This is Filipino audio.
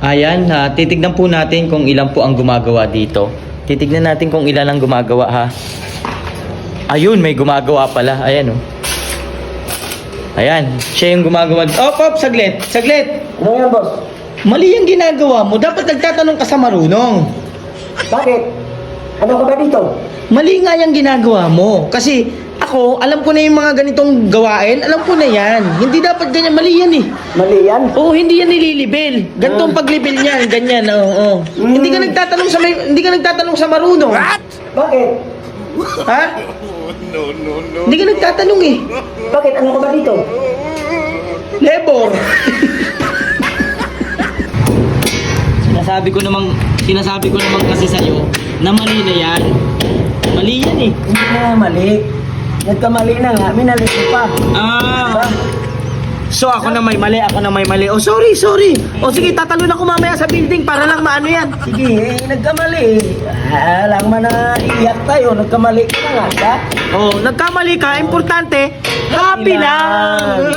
Ayan, titignan po natin kung ilan po ang gumagawa dito. Titignan natin kung ilan ang gumagawa, ha. Ayun, may gumagawa pala. Ayan, oh. Ayan, siya yung gumagawa. Op, saglit, saglit. Ano yan, boss? Mali yung ginagawa mo. Dapat nagtatanong ka sa marunong. Bakit? Ano ka ba dito? Mali nga yung ginagawa mo. Kasi ako, alam ko na yung mga ganitong gawain. Alam ko na yan. Hindi dapat ganyan. Mali yan eh. Mali yan? Oo, hindi yan nililibel. Ganitong paglibel niyan, ganyan. Oo. Hindi ka nagtatanong sa hindi ka nagtatanong sa marunong. What? Bakit? Ha? Hindi ka nagtatanong eh. Bakit? Ano ka ba dito? Labor. Sinasabi ko namang kasi sa'yo na mali na yan. Mali yan eh. Hindi na mali. Nagkamali na nga. Minali ko pa. Ah. So ako na may mali, Oh, sorry. O sige, tatalon ako mamaya sa building para lang maano yan. Sige, nagkamali. Alam mo na iyak tayo. Nagkamali ka na nga, ba? Oh, nagkamali ka, importante, happy lang.